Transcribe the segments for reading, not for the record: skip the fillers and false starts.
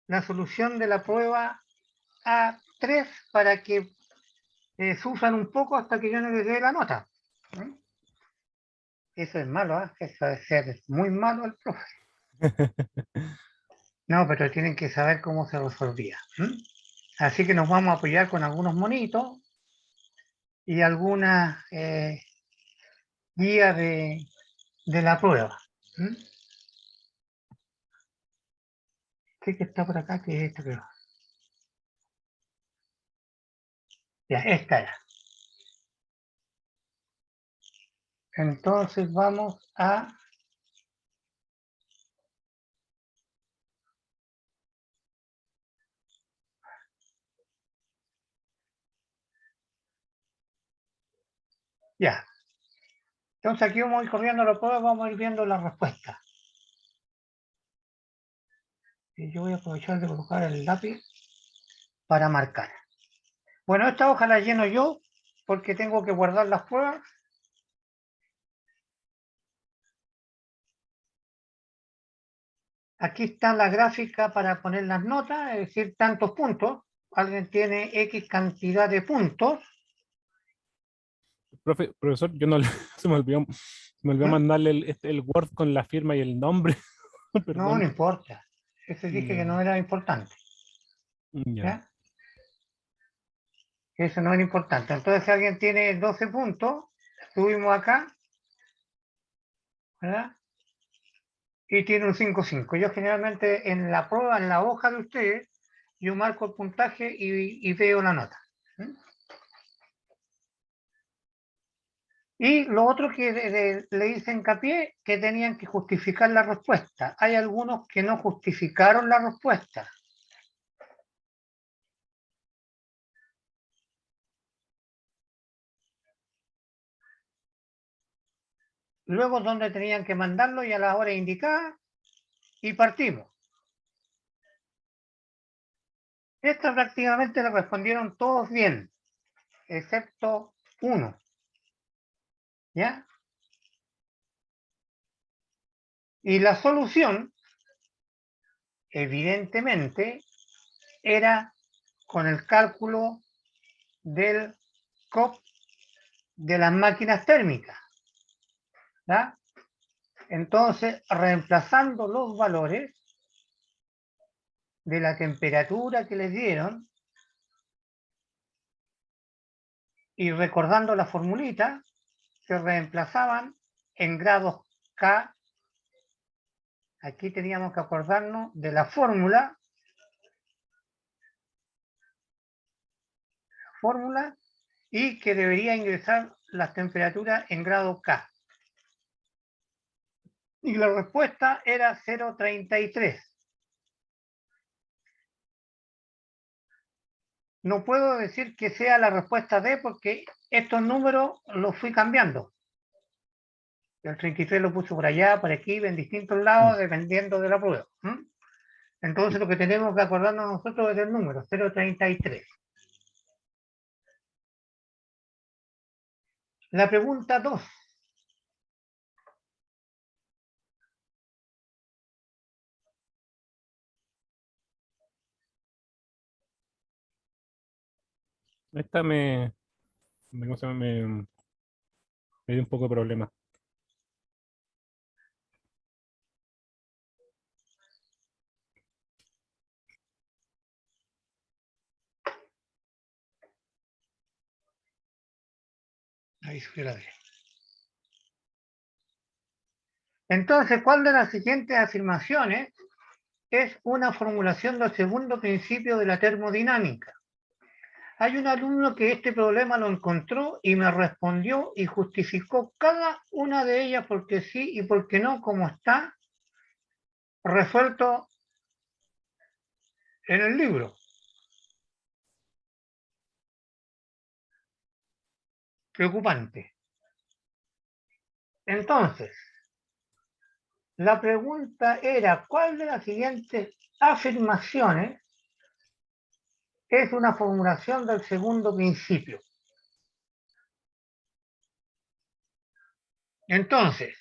la solución de la prueba A3 para que sufran un poco hasta que yo no les dé la nota. ¿Mm? Eso es malo, ¿eh? Eso es ser muy malo el profe. No, pero tienen que saber cómo se resolvía. ¿Mm? Así que nos vamos a apoyar con algunos monitos y algunas guías de la prueba. ¿Mm? ¿Qué que está por acá? ¿Qué es esto? Creo. Ya, esta era. Entonces vamos a... Ya. Entonces aquí vamos a ir corriendo la prueba, vamos a ir viendo la respuesta. Y yo voy a aprovechar de colocar el lápiz para marcar. Bueno, esta hoja la lleno yo porque tengo que guardar las pruebas. Aquí está la gráfica para poner las notas, es decir, tantos puntos. Alguien tiene X cantidad de puntos. Profesor, yo no se me olvidó ¿Mm? mandarle el Word con la firma y el nombre. No, Perdón. no importa. Eso dije que Ya, no era importante. ya. ¿Ya? Eso no era importante. Entonces, si alguien tiene 12 puntos, subimos acá, ¿verdad? Y tiene un 5,5. Yo generalmente en la prueba, en la hoja de ustedes, yo marco el puntaje y veo la nota. ¿Mm? Y lo otro que le hice hincapié, que tenían que justificar la respuesta. Hay algunos que no justificaron la respuesta. Luego donde tenían que mandarlo y a la hora indicada y partimos. Esta prácticamente la respondieron todos bien, excepto uno. ¿Ya? Y la solución, evidentemente, era con el cálculo del COP de las máquinas térmicas. ¿Ya? Entonces, reemplazando los valores de la temperatura que les dieron y recordando la formulita, se reemplazaban en grados K. Aquí teníamos que acordarnos de la fórmula y que debería ingresar las temperaturas en grado K. Y la respuesta era 0,33. No puedo decir que sea la respuesta D porque estos números los fui cambiando. El 33 lo puse por allá, por aquí, en distintos lados, dependiendo de la prueba. Entonces lo que tenemos que acordarnos nosotros es el número, 0,33. La pregunta 2. Esta ¿cómo se llama? Me dio un poco de problema. Ahí subió la D. Entonces, ¿cuál de las siguientes afirmaciones es una formulación del segundo principio de la termodinámica? Hay un alumno que este problema lo encontró y me respondió y justificó cada una de ellas porque sí y porque no, como está resuelto en el libro. Preocupante. Entonces, la pregunta era, ¿cuál de las siguientes afirmaciones es una formulación del segundo principio? Entonces,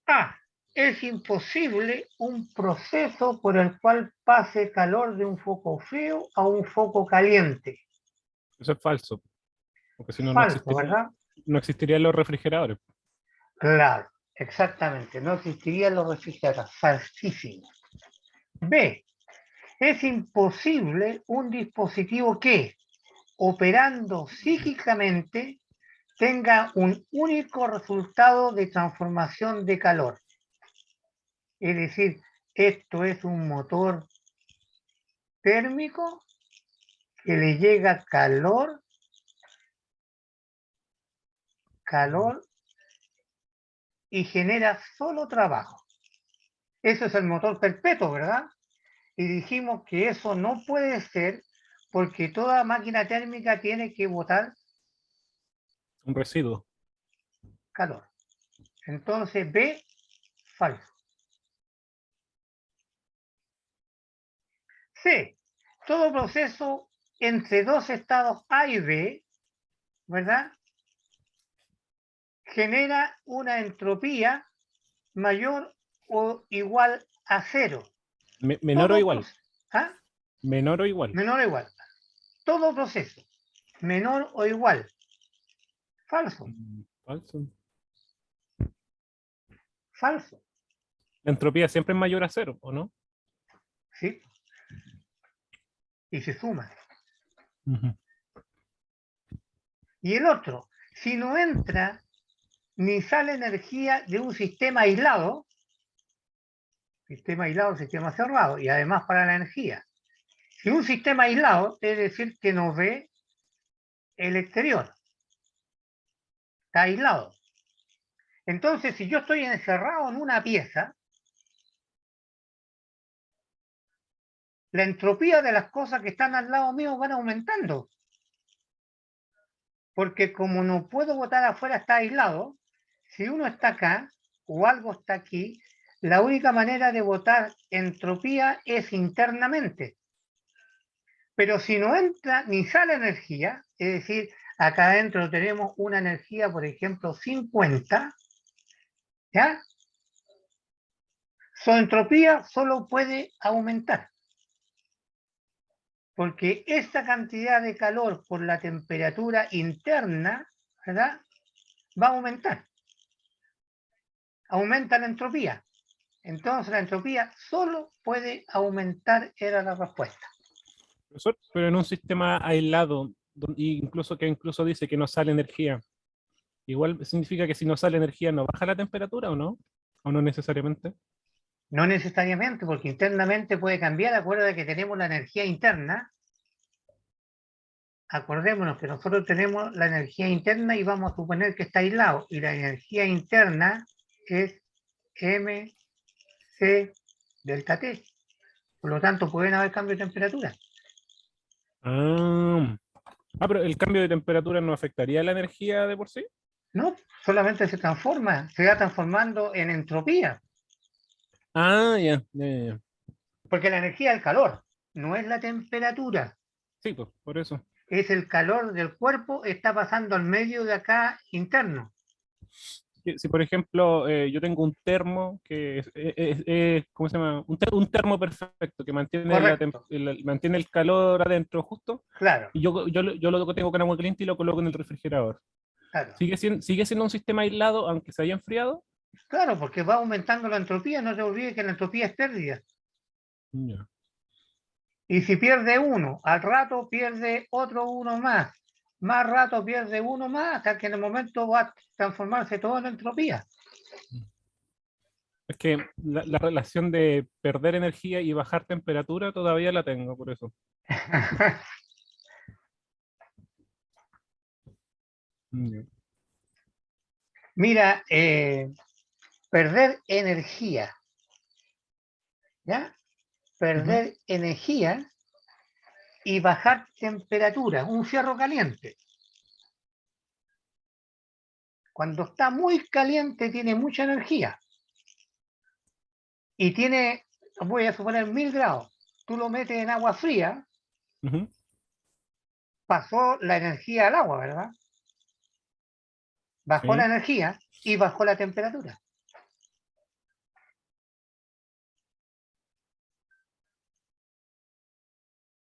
A, es imposible un proceso por el cual pase calor de un foco frío a un foco caliente. Eso es falso, porque si no, Falso, ¿verdad? no existirían los refrigeradores. Claro, exactamente. No existirían los refrigeradores. Falsísimo. B. Es imposible un dispositivo que, operando psíquicamente, tenga un único resultado de transformación de calor. Es decir, esto es un motor térmico que le llega calor y genera solo trabajo. Eso es el motor perpetuo, ¿verdad? Y dijimos que eso no puede ser porque toda máquina térmica tiene que botar Un residuo. calor. Entonces, B, falso. C, todo proceso entre dos estados A y B, ¿verdad? Genera una entropía mayor o igual a cero. Menor o Todo igual. ¿Ah? Menor o igual. Menor o igual. Todo proceso menor o igual. Falso. Falso. Falso. La entropía siempre es mayor a cero, ¿o no? ¿Sí? Y se suma. Y el otro, si no entra ni sale energía de un sistema aislado, sistema cerrado, y además para la energía. Si un sistema aislado, es decir, que no ve el exterior, está aislado. Entonces, si yo estoy encerrado en una pieza, la entropía de las cosas que están al lado mío van aumentando. Porque como no puedo botar afuera, está aislado, si uno está acá o algo está aquí, la única manera de botar entropía es internamente. Pero si no entra ni sale energía, es decir, acá adentro tenemos una energía, por ejemplo, 50, ¿ya? Su entropía solo puede aumentar. Porque esta cantidad de calor por la temperatura interna, ¿verdad? Va a aumentar. Aumenta la entropía. Entonces la entropía solo puede aumentar, era la respuesta. Profesor, pero en un sistema aislado, incluso dice que no sale energía, igual significa que si no sale energía no baja la temperatura o no? ¿O no necesariamente? No necesariamente, porque internamente puede cambiar. Acuérdate que tenemos la energía interna. Acordémonos que nosotros tenemos la energía interna y vamos a suponer que está aislado. Y la energía interna es mc delta T. Por lo tanto, pueden haber cambios de temperatura. Ah, pero el cambio de temperatura no afectaría la energía de por sí. No, solamente se transforma, se va transformando en entropía. Ah, ya, ya, ya, ya. Porque la energía es el calor, no es la temperatura. Sí, pues, por eso. Es el calor del cuerpo, está pasando al medio de acá interno. Si, por ejemplo, yo tengo un termo que ¿cómo se llama? Un termo perfecto que mantiene, Correcto, mantiene el calor adentro justo, claro, y yo lo tengo con agua caliente y lo coloco en el refrigerador. claro. Sigue siendo un sistema aislado, aunque se haya enfriado? Claro, porque va aumentando la entropía, no te olvides que la entropía es pérdida. Ya. Y si pierde uno, al rato pierde otro uno más rato pierde uno más, hasta que en el momento va a transformarse todo en entropía. Es que la relación de perder energía y bajar temperatura todavía la tengo, por eso. Ya. Mira, perder energía, ¿ya? Ujú. Perder energía y bajar temperatura, un fierro caliente. Cuando está muy caliente tiene mucha energía y tiene, voy a suponer, 1000 grados. Tú lo metes en agua fría, Ujú. pasó la energía al agua, ¿verdad? Bajó la Sí. energía y bajó la temperatura.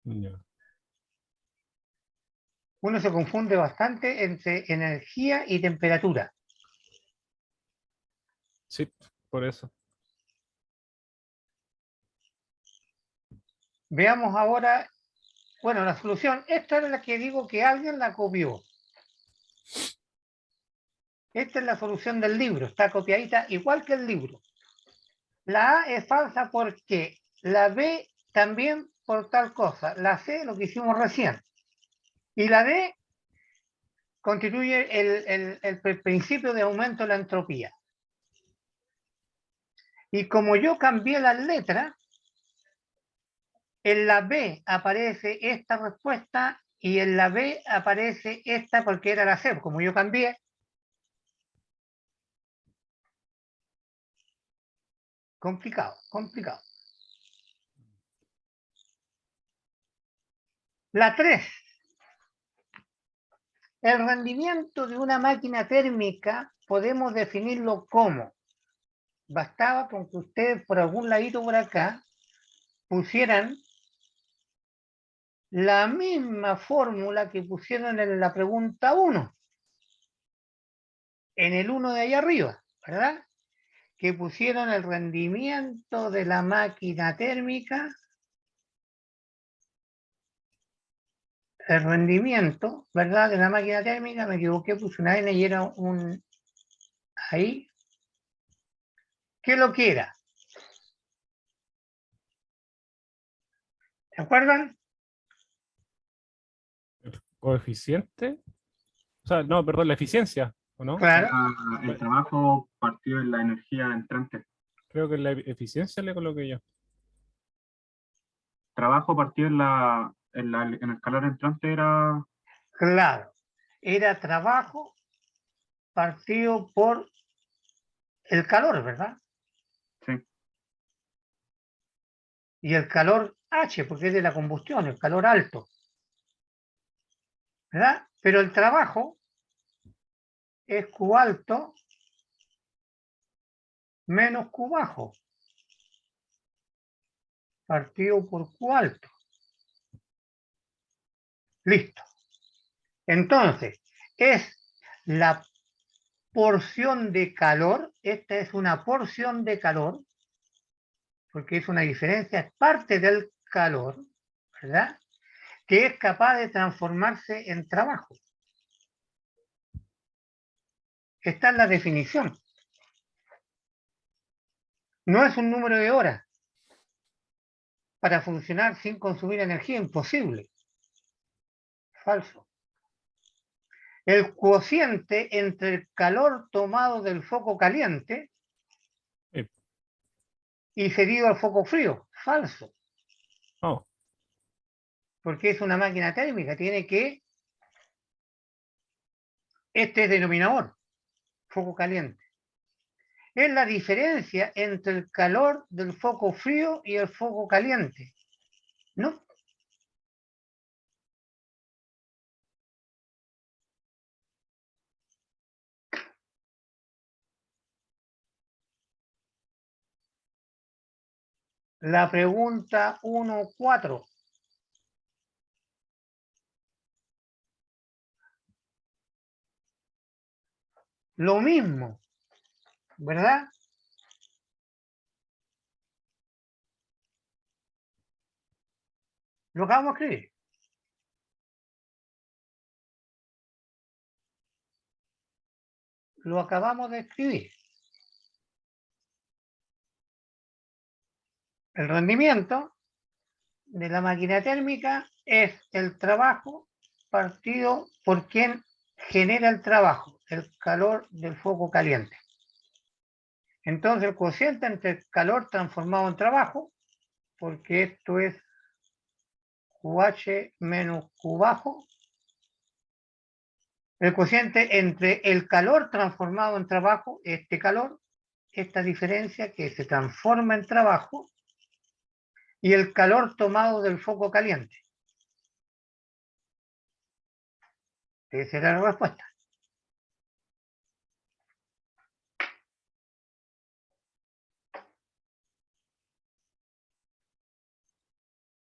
Ya. Uno se confunde bastante entre energía y temperatura. Sí, por eso. Veamos ahora, bueno, la solución. Esta es la que digo que alguien la copió. Esta es la solución del libro, está copiadita igual que el libro. La A es falsa porque la B también por tal cosa, la C lo que hicimos recién, y la D constituye el principio de aumento de la entropía. Y como yo cambié las letras, en la B aparece esta respuesta y en la B aparece esta porque era la C, como yo cambié. Complicado, complicado. La 3. El rendimiento de una máquina térmica podemos definirlo como, bastaba con que ustedes por algún ladito por acá pusieran la misma fórmula que pusieron en la pregunta 1, en el 1 de ahí arriba, ¿verdad? Que pusieron el rendimiento de la máquina térmica, el rendimiento, ¿verdad? De la máquina térmica, me equivoqué, puse una N y era un ahí. ¿Qué lo que era? ¿Se acuerdan? ¿Coeficiente? O sea, no, perdón, la eficiencia, ¿o no? Claro. El trabajo partido en la energía entrante. Creo que la eficiencia le coloqué yo. Trabajo partido en el calor entrante era Claro, era trabajo partido por el calor, ¿verdad? sí, Y el calor H, porque es de la combustión, el calor alto, ¿verdad? Pero el trabajo es Q alto menos Q bajo, partido por Q alto. Listo. Entonces, es la porción de calor, esta es una porción de calor, porque es una diferencia, es parte del calor, ¿verdad? Que es capaz de transformarse en trabajo. Esta es la definición. No es un número de horas para funcionar sin consumir energía, imposible. Falso. El cociente entre el calor tomado del foco caliente Eh, y cedido al foco frío. Falso. oh, Porque es una máquina térmica, tiene que, este es denominador, foco caliente. Es la diferencia entre el calor del foco frío y el foco caliente. ¿No? La pregunta 1.4. Lo mismo, ¿verdad? Lo acabamos de escribir. Lo acabamos de escribir. El rendimiento de la máquina térmica es el trabajo partido por quien genera el trabajo, el calor del foco caliente. Entonces el cociente entre el calor transformado en trabajo, porque esto es QH menos Q bajo, el cociente entre el calor transformado en trabajo, este calor, esta diferencia que se transforma en trabajo, y el calor tomado del foco caliente. Esa era la respuesta.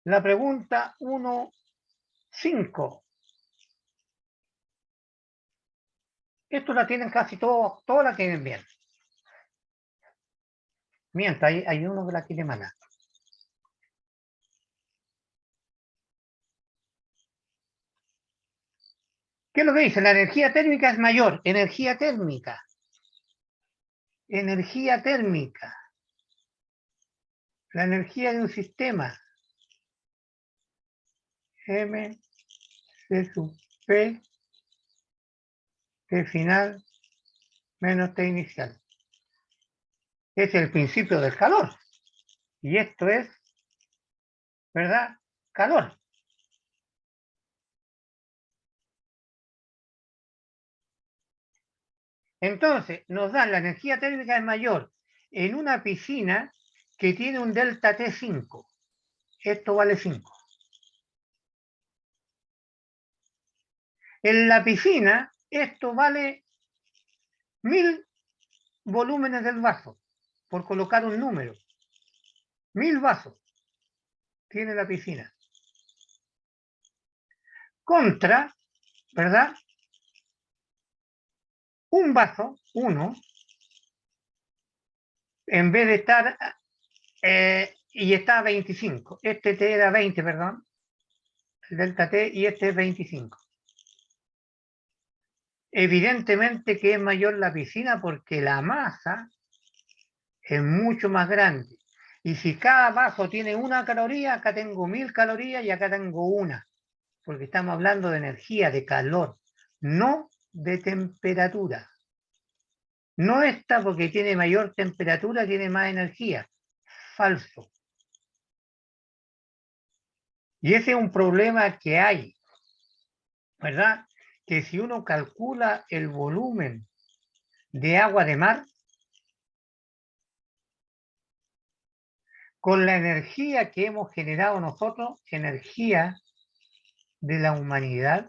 la pregunta 1.5. Esto la tienen casi todos la tienen bien. Mientras hay uno que la tiene mala. ¿Qué es lo que dice? La energía térmica es mayor. Energía térmica. Energía térmica. La energía de un sistema. M C sub P T final menos T inicial. Es el principio del calor. Y esto es, ¿verdad? Calor. Entonces, nos dan la energía térmica es mayor en una piscina que tiene un delta T 5. Esto vale 5. En la piscina, esto vale 1000 volúmenes del vaso, por colocar un número. 1000 vasos tiene la piscina. Contra, ¿verdad? Un vaso, uno, en vez de estar, y está a 25. Este T era 20, perdón. El delta T y este es 25. Evidentemente que es mayor la piscina porque la masa es mucho más grande. Y si cada vaso tiene una caloría, acá tengo 1000 calorías y acá tengo una. Porque estamos hablando de energía, de calor, no de temperatura. No esta porque tiene mayor temperatura, tiene más energía. Falso. Y ese es un problema que hay, ¿verdad? Que si uno calcula el volumen de agua de mar, con la energía que hemos generado nosotros, energía de la humanidad,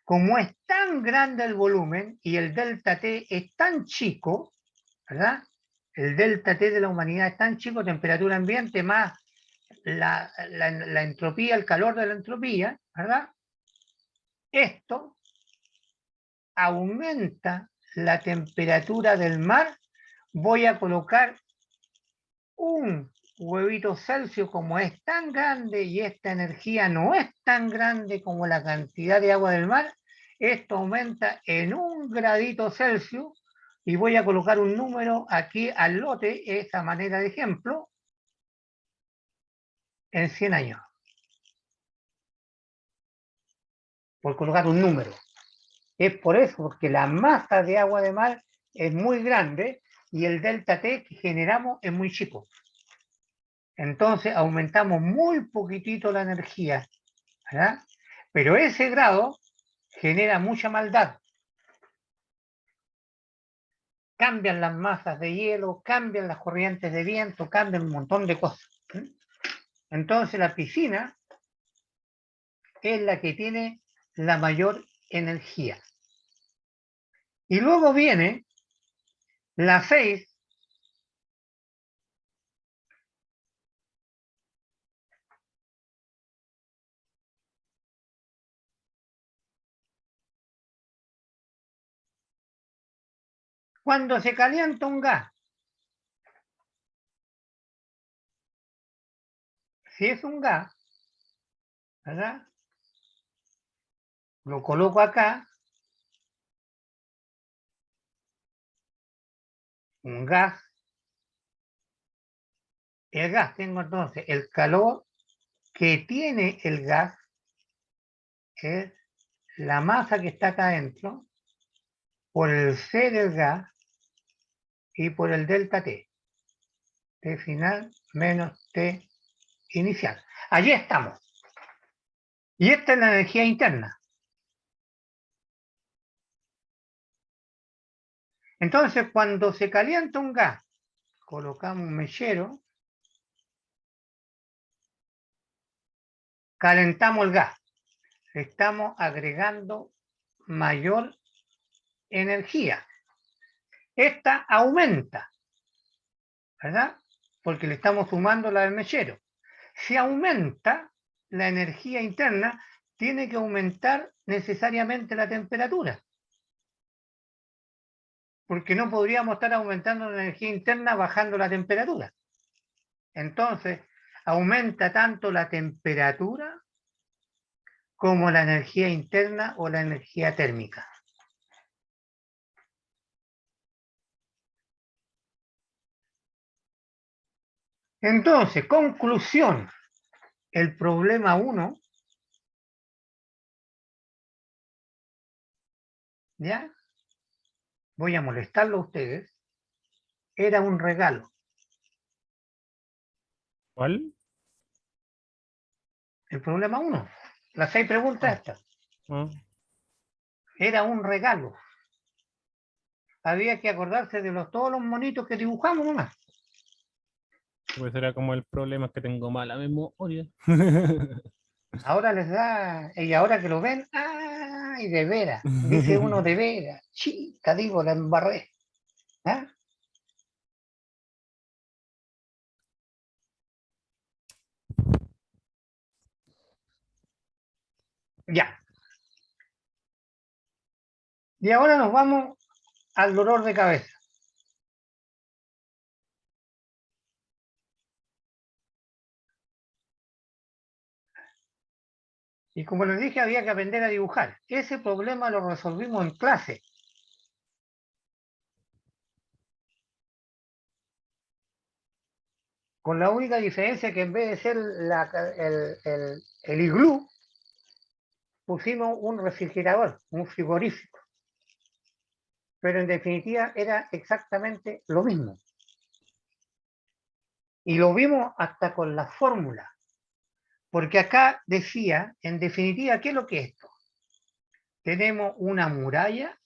como es tan grande el volumen y el delta T es tan chico, ¿verdad? El delta T de la humanidad es tan chico, temperatura ambiente más la entropía, el calor de la entropía, ¿verdad? Esto aumenta la temperatura del mar. Voy a colocar un huevito Celsius, como es tan grande y esta energía no es tan grande como la cantidad de agua del mar, esto aumenta en 1 gradito Celsius y voy a colocar un número aquí al lote, esa manera de ejemplo, en 100 años. Por colocar un número. Es por eso, porque la masa de agua de mar es muy grande y el delta T que generamos es muy chico. Entonces aumentamos muy poquitito la energía, ¿verdad? Pero ese grado genera mucha maldad. Cambian las masas de hielo, cambian las corrientes de viento, cambian un montón de cosas. Entonces la piscina es la que tiene la mayor energía. Y luego viene la 6, cuando se calienta un gas. Si es un gas, ¿verdad? Lo coloco acá, un gas. El gas, tengo entonces el calor que tiene el gas, es la masa que está acá adentro, por el C del gas y por el delta T. T final menos T inicial. Allí estamos. Y esta es la energía interna. Entonces, cuando se calienta un gas, colocamos un mechero, calentamos el gas. Estamos agregando mayor energía. Esta aumenta, ¿verdad? Porque le estamos sumando la del mechero. Si aumenta la energía interna, tiene que aumentar necesariamente la temperatura. Porque no podríamos estar aumentando la energía interna bajando la temperatura. Entonces, aumenta tanto la temperatura como la energía interna o la energía térmica. Entonces, conclusión, el problema 1, ¿ya? Voy a molestarlo a ustedes, era un regalo. ¿Cuál? El problema 1, las 6 preguntas estas, Ah, era un regalo. Había que acordarse de todos los monitos que dibujamos nomás. pues era como el problema, es que tengo mala memoria. Ahora les da, y ahora que lo ven, ¡ay, de veras! Dice uno de veras, chica, digo, la embarré. ¿Ah? Ya. Y ahora nos vamos al dolor de cabeza. Y como les dije, había que aprender a dibujar. Ese problema lo resolvimos en clase. Con la única diferencia que en vez de ser el iglú, pusimos un refrigerador, un frigorífico. Pero en definitiva era exactamente lo mismo. Y lo vimos hasta con la fórmula. Porque acá decía, en definitiva, ¿qué es lo que es esto? Tenemos una muralla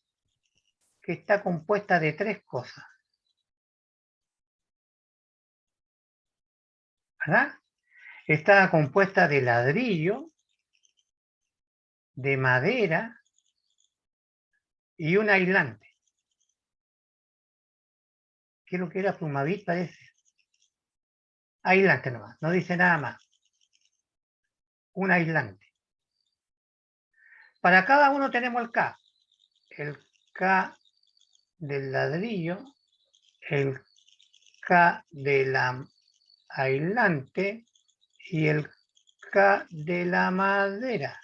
que está compuesta de 3 cosas. ¿Verdad? Está compuesta de ladrillo, de madera y un aislante. ¿Qué es lo que era Plumavit? Parece. Aislante nomás, no dice nada más. Un aislante. Para cada uno tenemos el K. El K del ladrillo, el K de la aislante y el K de la madera.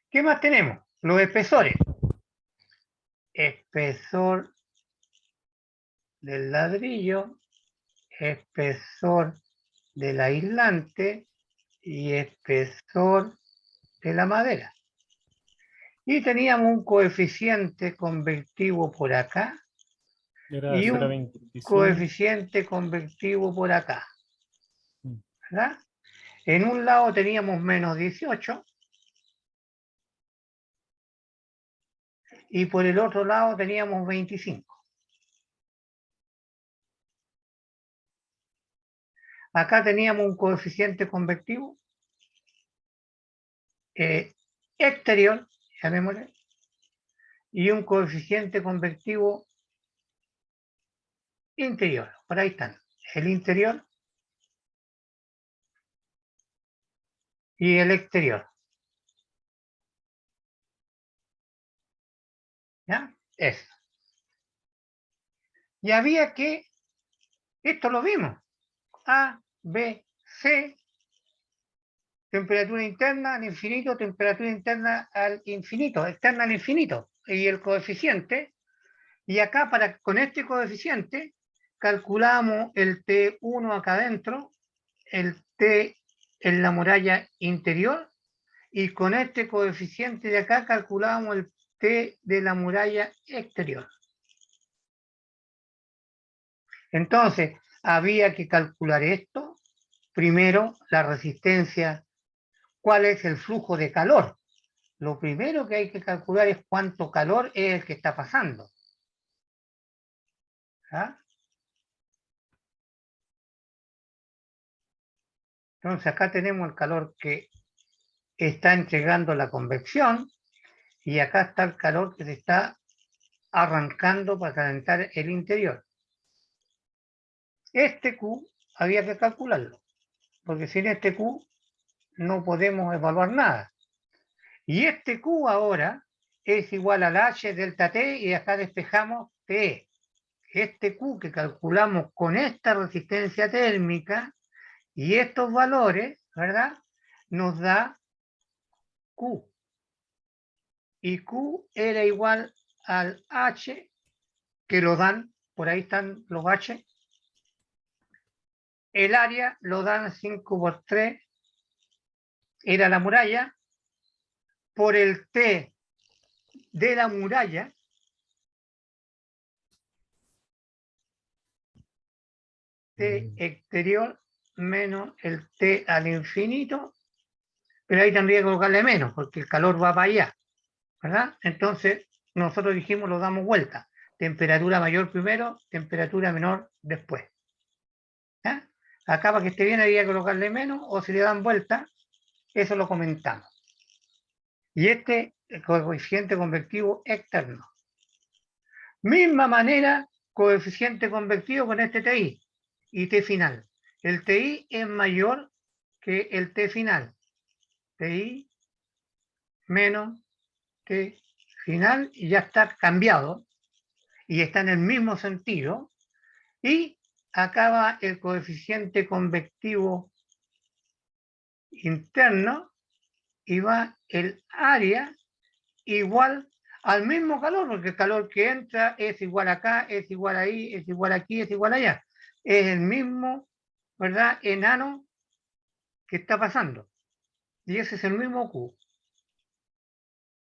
¿Qué más tenemos? Los espesores. Espesor del ladrillo, espesor del aislante y espesor de la madera. Y teníamos un coeficiente convectivo por acá Era y un 0,25. coeficiente convectivo por acá. ¿Verdad? En un lado teníamos menos 18 y por el otro lado teníamos 25. Acá teníamos un coeficiente convectivo exterior, llamémosle, y un coeficiente convectivo interior. Por ahí están, el interior y el exterior. ¿Ya? Eso. Y había que, esto lo vimos, A, B, C, temperatura interna al infinito, temperatura interna al infinito, externa al infinito, y el coeficiente, y acá con este coeficiente calculamos el T1 acá adentro, el T en la muralla interior, y con este coeficiente de acá calculamos el T de la muralla exterior. Entonces, había que calcular esto, primero la resistencia, cuál es el flujo de calor. Lo primero que hay que calcular es cuánto calor es el que está pasando. ¿Ah? Entonces acá tenemos el calor que está entregando la convección y acá está el calor que se está arrancando para calentar el interior. Este Q había que calcularlo, porque sin este Q no podemos evaluar nada. Y este Q ahora es igual al H delta T y acá despejamos T. Este Q que calculamos con esta resistencia térmica y estos valores, ¿verdad? Nos da Q. Y Q era igual al H, que lo dan, por ahí están los H. El área lo dan 5 por 3, era la muralla, por el T de la muralla, T exterior menos el T al infinito, pero ahí tendría que colocarle menos, porque el calor va para allá, ¿verdad? Entonces, nosotros dijimos, lo damos vuelta. Temperatura mayor primero, temperatura menor después. ¿Ya? Acá para que esté bien había que colocarle menos, o si le dan vuelta, eso lo comentamos. Y este, el coeficiente convectivo externo. Misma manera, coeficiente convectivo con este TI y T final. El TI es mayor que el T final. TI menos T final y ya está cambiado y está en el mismo sentido. Y acaba el coeficiente convectivo interno y va el área igual al mismo calor, porque el calor que entra es igual acá, es igual ahí, es igual aquí, es igual allá. Es el mismo, ¿verdad? Enano que está pasando. Y ese es el mismo Q.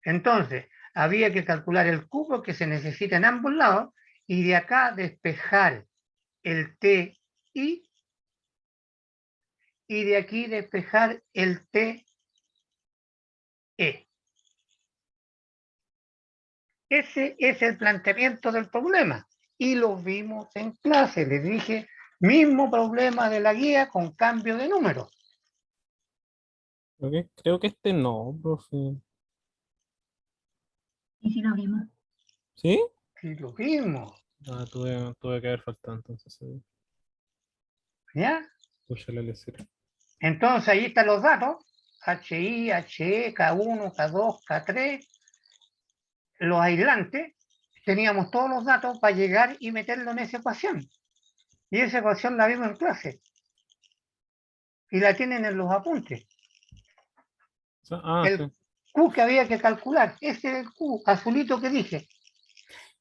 Entonces, había que calcular el Q porque se necesita en ambos lados y de acá despejar el TI y de aquí despejar el TE. Ese es el planteamiento del problema. Y lo vimos en clase. Les dije, mismo problema de la guía con cambio de número. Creo que este no, profe. Y si lo vimos. ¿Sí? Sí, lo vimos. Ah, tuve que haber faltado entonces. ¿Ya? Pucha la lecera. Entonces ahí están los datos. HI, HE, K1, K2, K3. Los aislantes. Teníamos todos los datos para llegar y meterlo en esa ecuación. Y esa ecuación la vimos en clase. Y la tienen en los apuntes. El Sí. Q que había que calcular. Ese es el Q azulito que dije.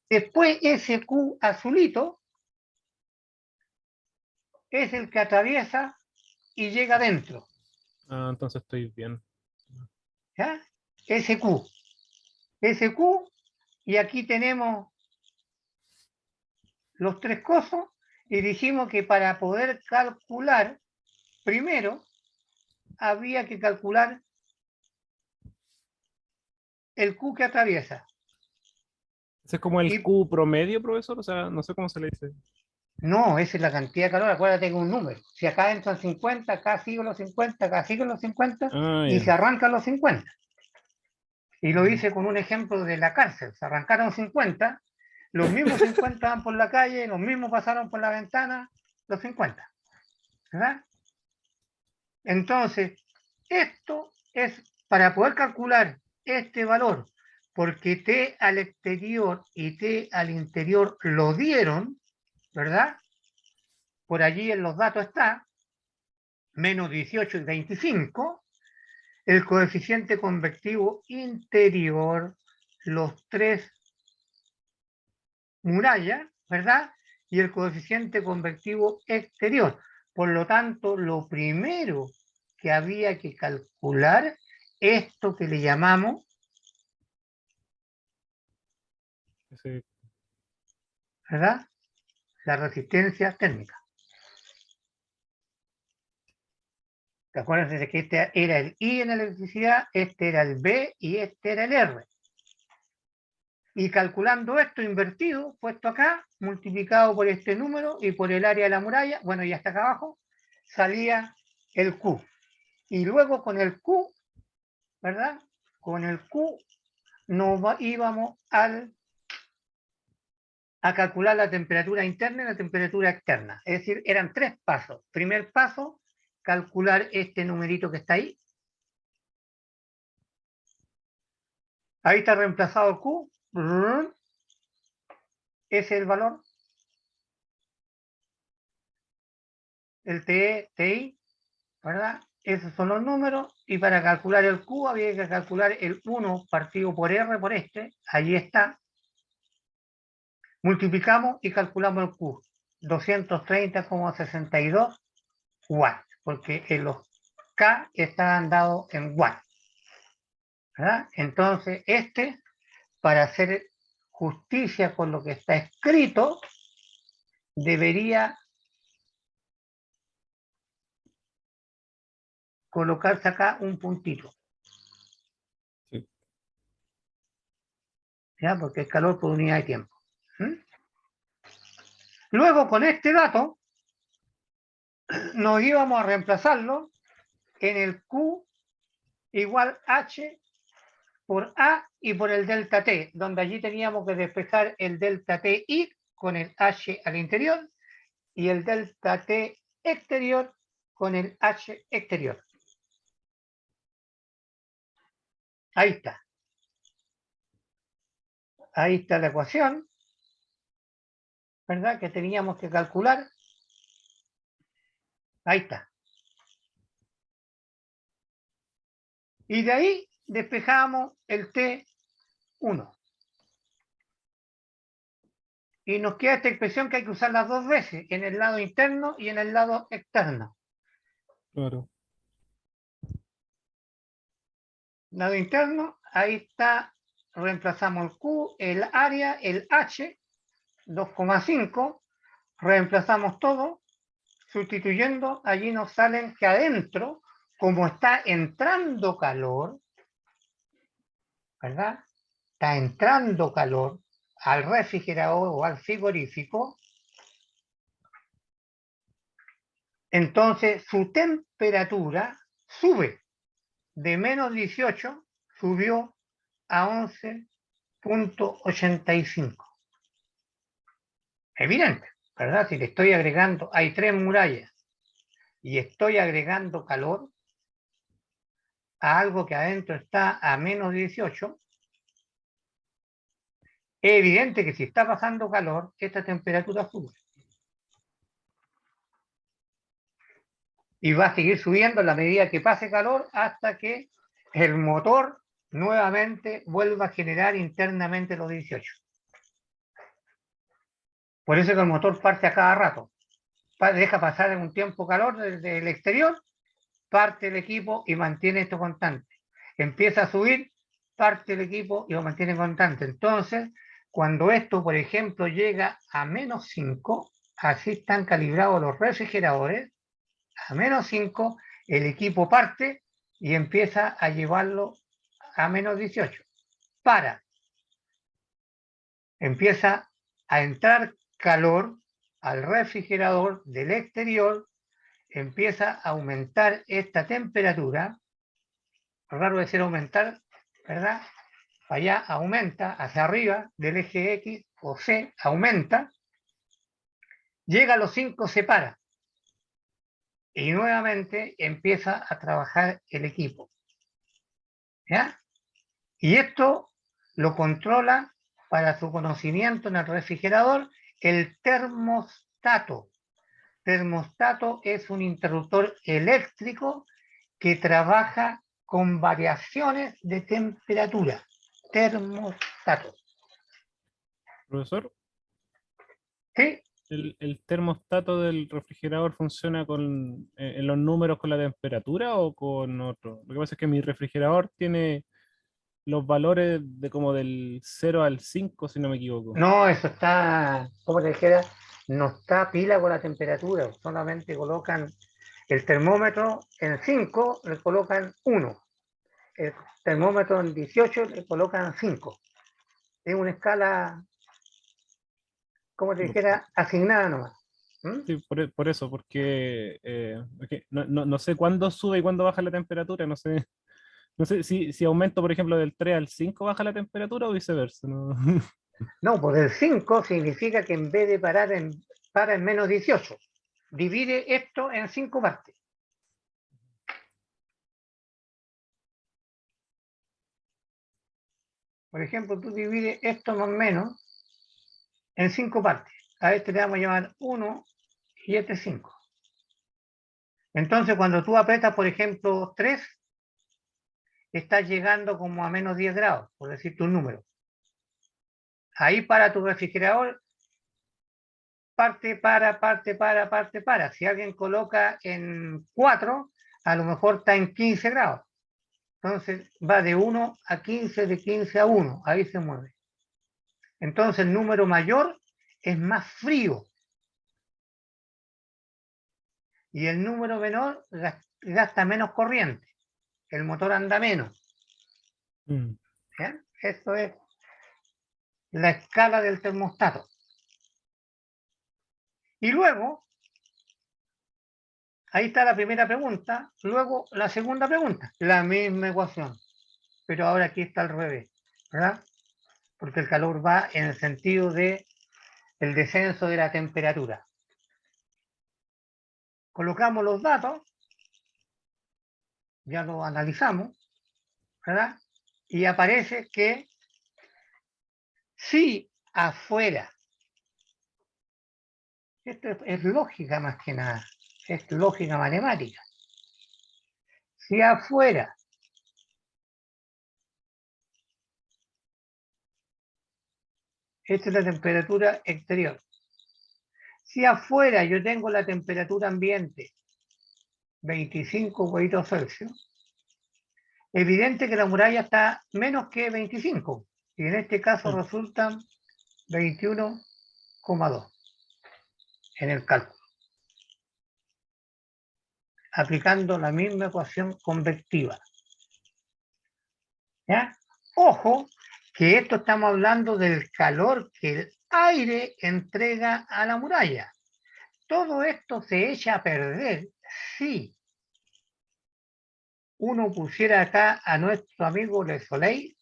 Después ese Q azulito es el que atraviesa y llega adentro. Ah, entonces estoy bien. ¿Ya? Ese Q. Ese Q, y aquí tenemos los tres cosos, y dijimos que para poder calcular, primero había que calcular el Q que atraviesa. Ese es como el Y Q promedio, profesor. O sea, no sé cómo se le dice. no, esa es la cantidad de calor, acuérdate que es un número. Si acá entran 50, acá siguen los 50, acá siguen los 50, Ah, y ya. se arrancan los 50. Y lo hice con un ejemplo de la cárcel. Se arrancaron 50, los mismos 50 van por la calle, los mismos pasaron por la ventana, los 50. ¿Verdad? Entonces, esto es para poder calcular este valor, porque T al exterior y T al interior lo dieron, ¿verdad? Por allí en los datos está, menos 18 y 25, el coeficiente convectivo interior, los tres murallas, ¿verdad? Y el coeficiente convectivo exterior. Por lo tanto, lo primero que había que calcular, esto que le llamamos, Ese- ¿verdad? La resistencia térmica. ¿Te acuerdas de que este era el I en electricidad, este era el B y este era el R? Y calculando esto invertido, puesto acá, multiplicado por este número y por el área de la muralla, bueno, y hasta acá abajo, salía el Q. Y luego con el Q, ¿verdad? Con el Q nos íbamos al a calcular la temperatura interna y la temperatura externa. Es decir, eran 3 pasos. Primer paso, calcular este numerito que está ahí. Ahí está reemplazado el Q. Ese es el valor. El TE, TI, ¿verdad? Esos son los números. Y para calcular el Q había que calcular el 1 partido por R por este. Allí está. Multiplicamos y calculamos el Q. 230,62 watts. Porque los K estaban dados en watts, ¿verdad? Entonces, para hacer justicia con lo que está escrito, debería colocarse acá un puntito. Sí. ¿Ya? Porque es calor por unidad de tiempo. Luego, con este dato, nos íbamos a reemplazarlo en el Q igual H por A y por el delta T, donde allí teníamos que despejar el delta T I con el H al interior y el delta T exterior con el H exterior. Ahí está. Ahí está la ecuación, ¿verdad? Que teníamos que calcular. Ahí está. Y de ahí despejamos el T1. Y nos queda esta expresión que hay que usarla 2 veces, en el lado interno y en el lado externo. Claro. Lado interno, ahí está, reemplazamos el Q, el área, el H, 2,5, reemplazamos todo, sustituyendo, allí nos salen que adentro, como está entrando calor, ¿verdad? Está entrando calor al refrigerador o al frigorífico, entonces su temperatura sube de menos 18, subió a 11,85. Evidente, ¿verdad? Si le estoy agregando, hay 3 murallas y estoy agregando calor a algo que adentro está a menos 18, es evidente que si está pasando calor, esta temperatura sube. Y va a seguir subiendo a la medida que pase calor hasta que el motor nuevamente vuelva a generar internamente los 18. Por eso que el motor parte a cada rato. Deja pasar en un tiempo calor desde el exterior, parte el equipo y mantiene esto constante. Empieza a subir, parte el equipo y lo mantiene constante. Entonces, cuando esto, por ejemplo, llega a menos 5, así están calibrados los refrigeradores, a menos 5, el equipo parte y empieza a llevarlo a menos 18. Empieza a entrar calor al refrigerador del exterior, empieza a aumentar esta temperatura, raro decir aumentar, ¿verdad? Allá aumenta, hacia arriba del eje X o C, aumenta, llega a los 5, se para, y nuevamente empieza a trabajar el equipo. ¿Ya? Y esto lo controla, para su conocimiento en el refrigerador, el termostato. Termostato es un interruptor eléctrico que trabaja con variaciones de temperatura. Termostato. Profesor, ¿Sí? ¿el termostato del refrigerador funciona en los números con la temperatura o con otro? Lo que pasa es que mi refrigerador tiene los valores de como del 0 al 5, si no me equivoco. No, eso está, como te dijera, no está pila con la temperatura, solamente colocan el termómetro en 5, le colocan 1, el termómetro en 18 le colocan 5. Es una escala, como te dijera, asignada nomás. ¿Mm? Sí, por eso, porque no sé cuándo sube y cuándo baja la temperatura, no sé si aumento, por ejemplo, del 3 al 5 baja la temperatura o viceversa, ¿no? No, pues el 5 significa que en vez de para en menos 18. Divide esto en 5 partes. Por ejemplo, tú divides esto más o menos en 5 partes. A este le vamos a llamar 1 y este 5. Entonces, cuando tú apretas, por ejemplo, 3, estás llegando como a menos 10 grados, por decirte un número. Ahí para tu refrigerador, parte, para. Si alguien coloca en 4, a lo mejor está en 15 grados. Entonces va de 1 a 15, de 15 a 1, ahí se mueve. Entonces el número mayor es más frío y el número menor gasta menos corriente, el motor anda menos. ¿Ya? Esto es la escala del termostato. Y luego, ahí está la primera pregunta, luego la segunda pregunta, la misma ecuación, pero ahora aquí está al revés, ¿verdad? Porque el calor va en el sentido de el descenso de la temperatura. Colocamos los datos, ya lo analizamos, ¿verdad? Y aparece que si afuera, esto es lógica más que nada, es lógica matemática. Si afuera esta es la temperatura exterior. Si afuera yo tengo la temperatura ambiente 25 grados Celsius, evidente que la muralla está menos que 25, y en este caso resultan 21,2 en el cálculo, aplicando la misma ecuación convectiva. ¿Ya? Ojo, que esto estamos hablando del calor que el aire entrega a la muralla. Todo esto se echa a perder si uno pusiera acá a nuestro amigo Le Soleil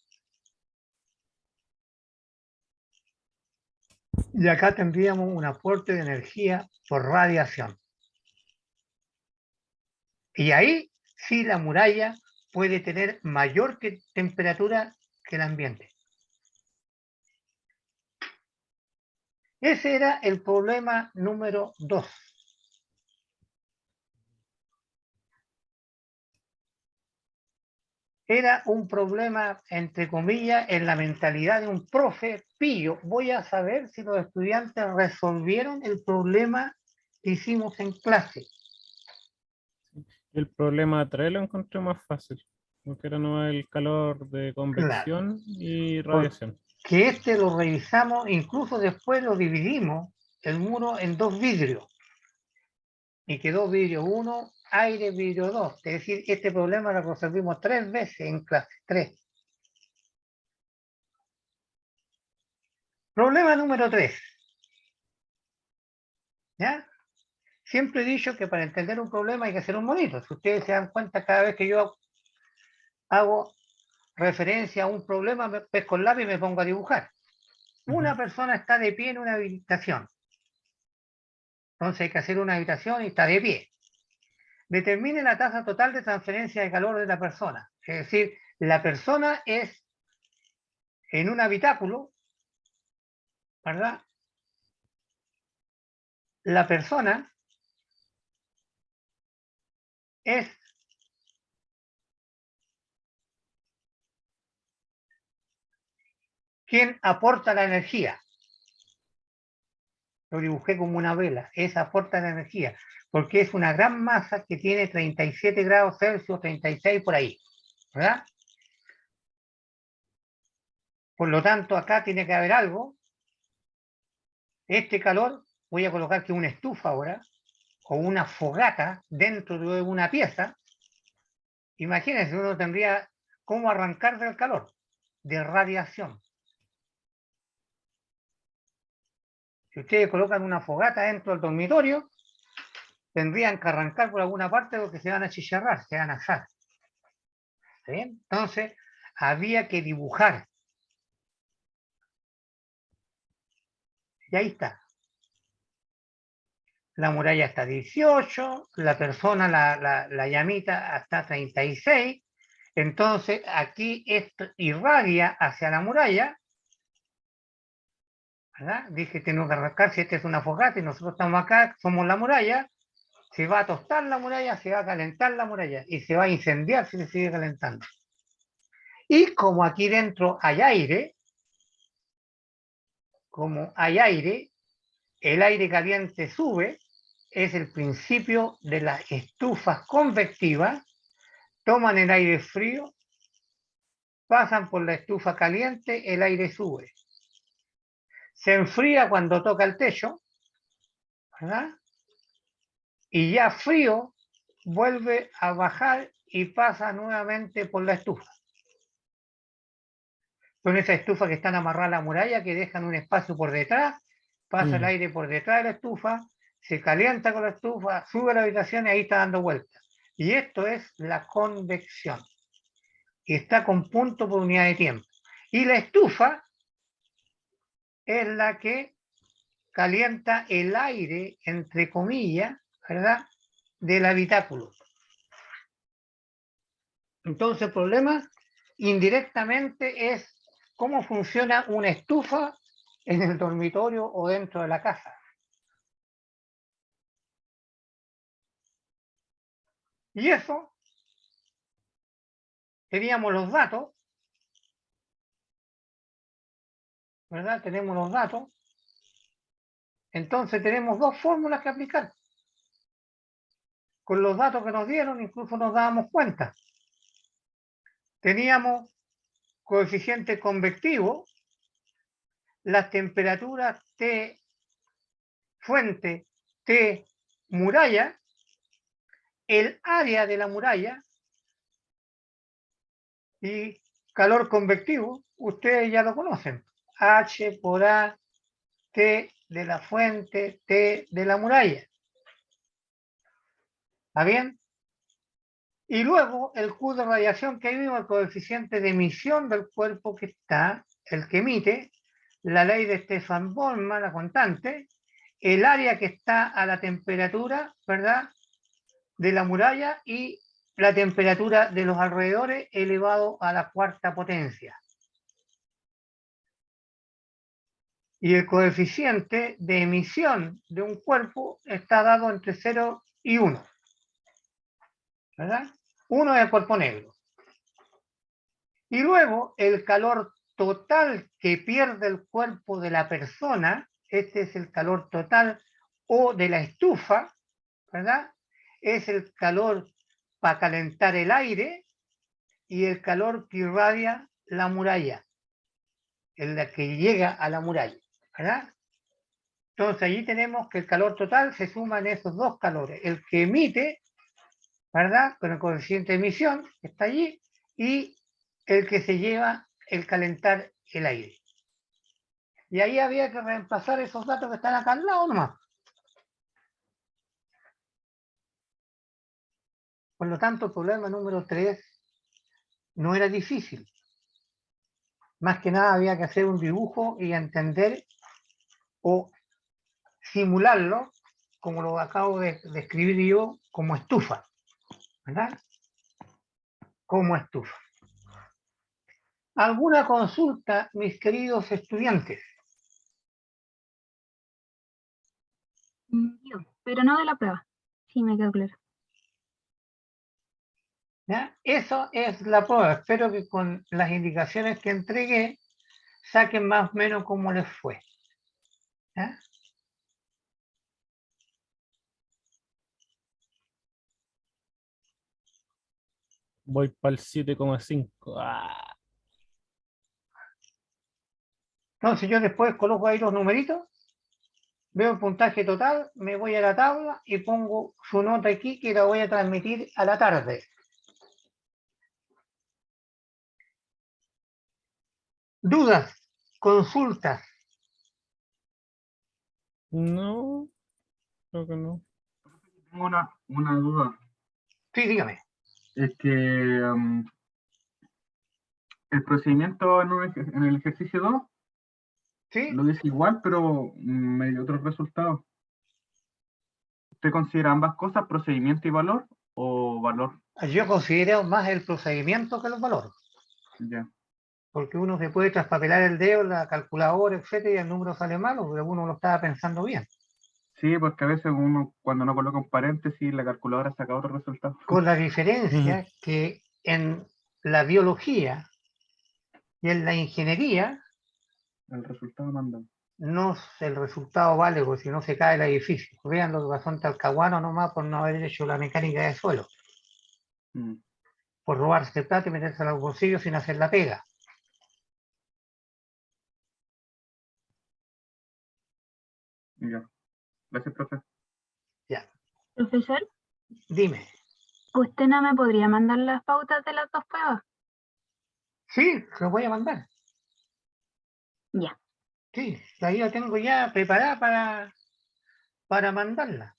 y acá tendríamos un aporte de energía por radiación. Y ahí sí la muralla puede tener mayor temperatura que el ambiente. Ese era el problema número 2. Era un problema, entre comillas, en la mentalidad de un profe pillo. Voy a saber si los estudiantes resolvieron el problema que hicimos en clase. El problema 3 lo encontré más fácil, porque era nomás el calor de Claro. convección y radiación. Que este lo revisamos, incluso después lo dividimos, el muro, en 2 vidrios. Y quedó vidrio 1, aire, vidrio 2. Es decir, este problema lo resolvimos 3 veces en clase, 3. Problema número 3. ¿Ya? Siempre he dicho que para entender un problema hay que hacer un monito. Si ustedes se dan cuenta, cada vez que yo hago referencia a un problema, me pesco el lápiz y me pongo a dibujar. Una persona está de pie en una habitación. Entonces hay que hacer una habitación y está de pie. Determine la tasa total de transferencia de calor de la persona. Es decir, la persona es en un habitáculo, ¿verdad? La persona es quien aporta la energía. Lo dibujé como una vela, esa aporta la energía, porque es una gran masa que tiene 37 grados Celsius, 36 por ahí, ¿verdad? Por lo tanto, acá tiene que haber algo. Este calor, voy a colocar que una estufa ahora, o una fogata dentro de una pieza. Imagínense, uno tendría cómo arrancar del calor, de radiación. Si ustedes colocan una fogata dentro del dormitorio, tendrían que arrancar por alguna parte porque se van a chicharrar, se van a asar. ¿Sí? Entonces, había que dibujar Y ahí está. La muralla está a 18, la persona, la llamita está a 36. Entonces aquí esto irradia hacia la muralla, ¿verdad? Dije que no que arrancarse, esta es una fogata y nosotros estamos acá, somos la muralla. Se va a tostar la muralla, se va a calentar la muralla y se va a incendiar si se sigue calentando. Y como aquí dentro hay aire, el aire caliente sube, es el principio de las estufas convectivas, toman el aire frío, pasan por la estufa caliente, el aire sube. Se enfría cuando toca el techo, ¿verdad? Y ya frío vuelve a bajar y pasa nuevamente por la estufa. Son esas estufas que están amarradas a la muralla, que dejan un espacio por detrás, pasa el aire por detrás de la estufa, se calienta con la estufa, sube a la habitación y ahí está dando vueltas. Y esto es la convección. Y está con punto por unidad de tiempo. Y la estufa es la que calienta el aire, entre comillas, ¿verdad?, del habitáculo. Entonces el problema indirectamente es cómo funciona una estufa en el dormitorio o dentro de la casa. Y eso, teníamos los datos, ¿verdad? Tenemos los datos. Entonces tenemos dos fórmulas que aplicar. Con los datos que nos dieron incluso nos dábamos cuenta. Teníamos coeficiente convectivo, las temperaturas T fuente, T muralla, el área de la muralla y calor convectivo, ustedes ya lo conocen. H por A, T de la fuente, T de la muralla. ¿Está bien? Y luego el Q de radiación que vimos, el coeficiente de emisión del cuerpo que está, el que emite, la ley de Stefan-Boltzmann, la constante, el área que está a la temperatura, ¿verdad?, de la muralla y la temperatura de los alrededores elevado a la cuarta potencia. Y el coeficiente de emisión de un cuerpo está dado entre 0 y 1. ¿Verdad? 1 es el cuerpo negro. Y luego el calor total que pierde el cuerpo de la persona, este es el calor total, o de la estufa, ¿verdad? Es el calor para calentar el aire y el calor que irradia la muralla, el que llega a la muralla, ¿verdad? Entonces allí tenemos que el calor total se suma en esos dos calores, el que emite, ¿verdad?, con el coeficiente de emisión, que está allí, y el que se lleva el calentar el aire. Y ahí había que reemplazar esos datos que están acá al lado nomás. Por lo tanto, el problema número 3 no era difícil. Más que nada había que hacer un dibujo y entender o simularlo, como lo acabo de describir yo, como estufa, ¿verdad? Como estufa. ¿Alguna consulta, mis queridos estudiantes? No, pero no de la prueba. Sí, me quedó claro. ¿Ya? Eso es la prueba. Espero que con las indicaciones que entregué saquen más o menos cómo les fue. ¿Ya? Voy para el 7,5. Ah, Entonces yo después coloco ahí los numeritos, veo el puntaje total, me voy a la tabla y pongo su nota aquí que la voy a transmitir a la tarde. ¿Dudas? ¿Consultas? no, creo que no. Tengo una duda. Sí, dígame. Es que el procedimiento en el ejercicio 2 ¿Sí? Lo dice igual, pero me dio otros resultados. ¿Usted considera ambas cosas, procedimiento y valor, o valor? Yo considero más el procedimiento que los valores, Ya. porque uno se puede traspapelar el dedo, la calculadora, etcétera, y el número sale malo, pero uno lo estaba pensando bien. Sí, porque a veces uno, cuando no coloca un paréntesis, la calculadora saca otro resultado. Con la diferencia que en la biología y en la ingeniería, El resultado manda. no el resultado vale, porque si no se cae el edificio. Vean lo que pasó en Talcahuano nomás por no haber hecho la mecánica de suelo, Mm, por robarse plata y meterse a los bolsillos sin hacer la pega. ya. Gracias, profe. Ya, Profesor, dime. ¿usted no me podría mandar las pautas de las dos pruebas? Sí, lo voy a mandar. Ya. Sí, ahí la tengo ya preparada para mandarla.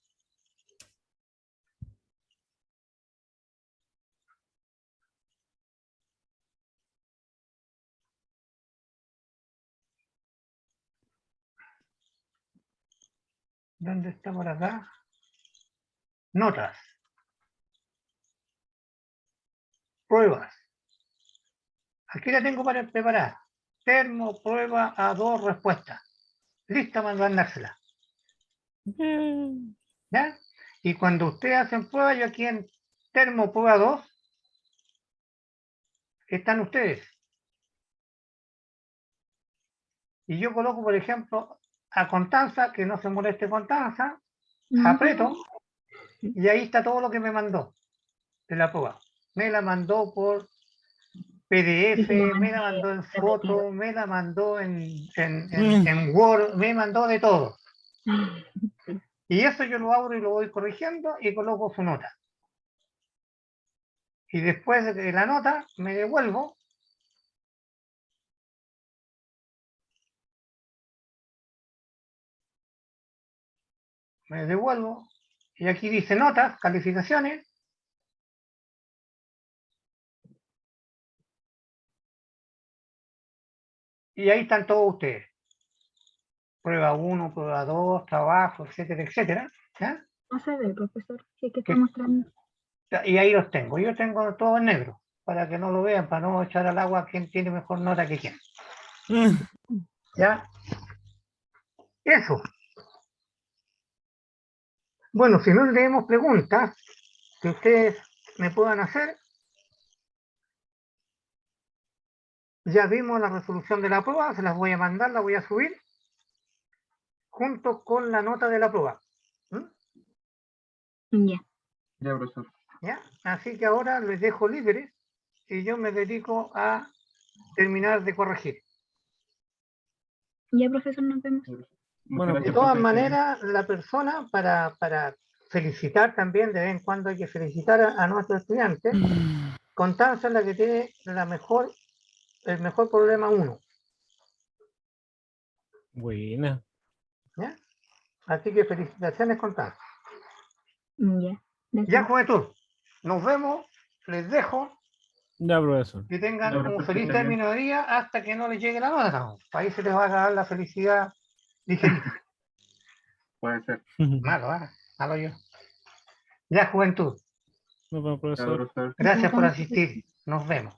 ¿Dónde está por acá? Notas. Pruebas. Aquí la tengo para preparar. Termo, prueba a 2 respuestas. Lista para mandársela. ¿Ya? Y cuando ustedes hacen prueba, yo aquí en termo, prueba 2, están ustedes. Y yo coloco, por ejemplo, a Constanza, que no se moleste Constanza, aprieto, y ahí está todo lo que me mandó de la prueba. Me la mandó por PDF, me la mandó en foto, me la mandó en Word, me mandó de todo. Y eso yo lo abro y lo voy corrigiendo y coloco su nota. Y después de la nota me devuelvo. Y aquí dice notas, calificaciones. Y ahí están todos ustedes. Prueba 1, prueba 2, trabajo, etcétera, etcétera. ¿Ya? No se ve, profesor. Sí, que está ¿Qué? mostrando. Y ahí los tengo. Yo tengo todo en negro, para que no lo vean, para no echar al agua quién tiene mejor nota que quién. ¿Ya? Eso. Bueno, si no tenemos preguntas que ustedes me puedan hacer, ya vimos la resolución de la prueba, se las voy a mandar, la voy a subir junto con la nota de la prueba. Ya. Ya, profesor. ¿Ya? Así que ahora les dejo libres y yo me dedico a terminar de corregir. Ya, profesor, nos vemos. Muchas Bueno, De gracias, todas profe. maneras, la persona, para felicitar también, de vez en cuando hay que felicitar a nuestros estudiantes, Constanza es la que tiene el mejor problema 1. Buena. ¿Ya? Así que felicitaciones, Constanza. Ya. Ya, Gracias. juventud, nos vemos, les dejo, Ya, profesor. que tengan Ya, un profesor, que feliz esté bien. término de día hasta que no les llegue la nota. Ahí se les va a acabar la felicidad ligerita. Puede ser. Malo, ¿eh? Malo yo. Ya, juventud, Nos vemos, Ya, profesor. profesor. gracias por asistir. Nos vemos.